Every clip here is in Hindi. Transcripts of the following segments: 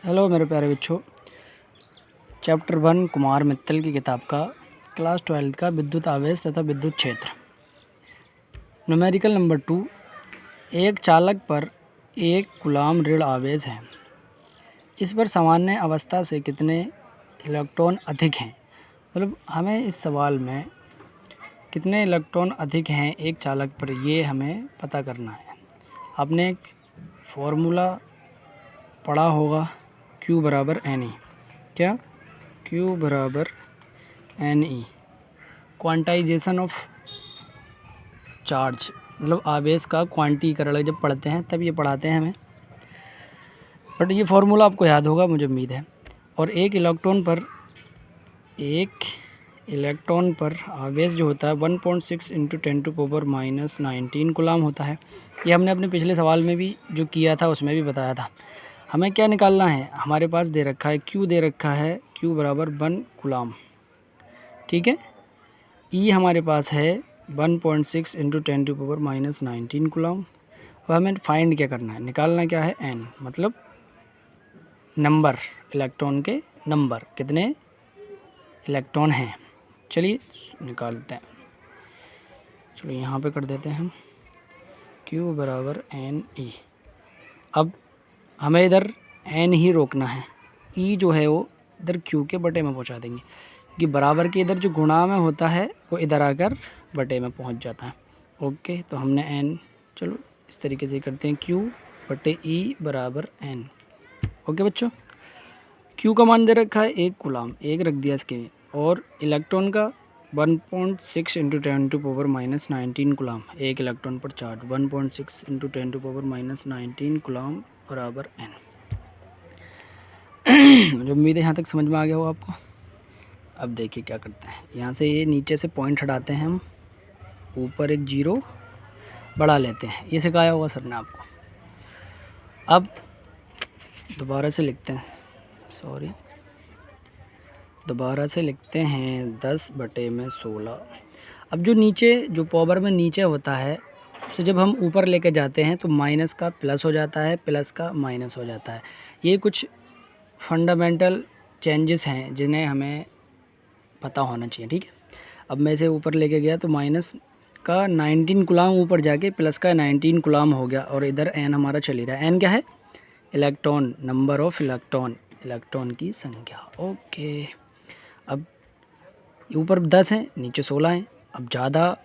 हेलो मेरे प्यारे बच्चों, चैप्टर 1 कुमार मित्तल की किताब का क्लास 12 का विद्युत आवेश तथा विद्युत क्षेत्र। Numerical number 2। एक चालक पर एक कूलाम ऋण आवेश है। इस पर सामान्य अवस्था से कितने इलेक्ट्रॉन अधिक हैं। मतलब हमें इस सवाल में कितने इलेक्ट्रॉन अधिक हैं एक चालक पर, ये हमें पता करना है। आपने एक फॉर्मूला पढ़ा होगा, Q बराबर NE। क्या? Q बराबर NE, क्वांटाइजेशन ऑफ चार्ज, मतलब आवेश का क्वांटीकरण जब पढ़ते हैं तब ये पढ़ाते हैं हमें, बट ये फार्मूला आपको याद होगा मुझे उम्मीद है। और एक इलेक्ट्रॉन पर आवेश जो होता है 1.6 × 10⁻⁻19 कूलाम होता है। ये हमने अपने पिछले सवाल में भी जो किया था उसमें भी बताया था। हमें क्या निकालना है, हमारे पास दे रखा है Q, दे रखा है Q बराबर 1 कूलाम, ठीक है। E हमारे पास है 1.6 × 10⁻⁻19 कूलाम। अब हमें फाइंड क्या करना है, निकालना क्या है, N, मतलब नंबर, इलेक्ट्रॉन के नंबर, कितने इलेक्ट्रॉन हैं। चलिए निकालते हैं। चलो यहाँ पे कर देते हैं हम Q बराबर NE। अब हमें इधर N ही रोकना है, E जो है वो इधर Q के बटे में पहुँचा देंगे, कि बराबर के इधर जो गुणा में होता है वो इधर आकर बटे में पहुँच जाता है। ओके, तो हमने N, चलो इस तरीके से करते हैं, Q बटे E बराबर N। ओके बच्चों, Q का मान दे रखा है 1 कूलाम, 1 रख दिया इसके, और इलेक्ट्रॉन का 1.6 × 10⁻⁻19 कूलाम, एक इलेक्ट्रॉन पर चार्ज 1.6 × 10⁻⁻19 कूलाम बराबर N। मुझे उम्मीद है यहाँ तक समझ में आ गया हो आपको। अब देखिए क्या करते हैं, यहाँ से ये नीचे से पॉइंट हटाते हैं हम, ऊपर एक 0 बढ़ा लेते हैं, ये सिखाया होगा सर ने आपको। अब दोबारा से लिखते हैं, दोबारा से लिखते हैं 10/16। अब जो नीचे जो पावर में नीचे होता है उसे जब हम ऊपर लेके जाते हैं तो माइनस का प्लस हो जाता है, प्लस का माइनस हो जाता है। ये कुछ फंडामेंटल चेंजेस हैं जिन्हें हमें पता होना चाहिए, ठीक है। अब मैं इसे ऊपर लेके गया तो माइनस का 19 कूलाम ऊपर जाके प्लस का 19 कूलाम हो गया, और इधर N हमारा चल ही रहा है। N क्या है? Electron, number of electron, electron की संख्या। ओके, अब ऊपर 10 है, नीचे 16 है। अब ज़्यादा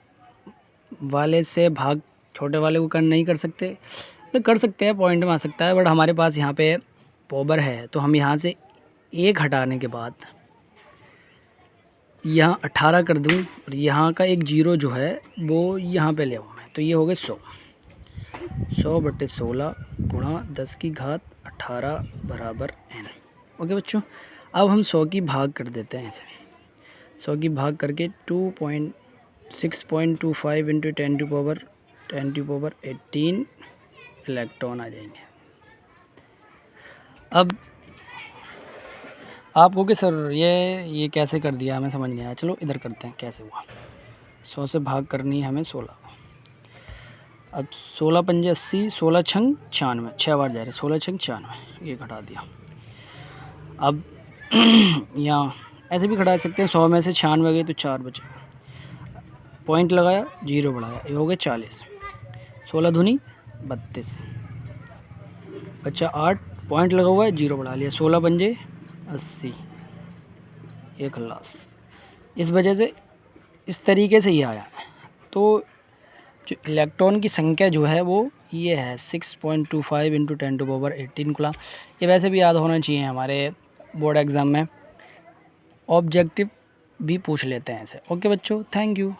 वाले से भाग छोटे वाले को नहीं कर सकते, तो कर सकते हैं, पॉइंट में आ सकता है, बट हमारे पास यहाँ पे पावर है तो हम यहाँ से 1 हटाने के बाद यहाँ 18 कर दूँ, और यहाँ का एक 0 जो है वो यहाँ पे ले आऊँ मैं, तो ये हो गए 100/16 गुणा 10 की घात 18 बराबर N। ओके बच्चों, अब हम 100 की भाग कर देते हैं ऐसे, 100 की भाग करके 6.25 × 10⁻18 इलेक्ट्रॉन आ जाएंगे। अब आप कहोगे सर ये कैसे कर दिया, हमें समझ नहीं आया। चलो इधर करते हैं कैसे हुआ। 100 से भाग करनी है हमें 16 को। अब 16 पंजे 80, 16 छंग 96, 6 बार जा रहे, 16 छंग 96, ये घटा दिया। अब यहाँ ऐसे भी घटा सकते हैं, 100 में से 96 गई तो 4 बचे, पॉइंट लगाया 0 बढ़ाया, ये हो गए 40, 16 दूनी 32, बच्चा 8, पॉइंट लगा हुआ है 0 बढ़ा लिया, 16 पंजे 80, ये खल्लास। इस वजह से इस तरीके से ये आया है। तो जो इलेक्ट्रॉन की संख्या जो है वो ये है 6.25 × 10⁻18 कूलाम। ये वैसे भी याद होना चाहिए, हमारे बोर्ड एग्ज़ाम में ऑब्जेक्टिव भी पूछ लेते हैं ऐसे। ओके बच्चों, थैंक यू।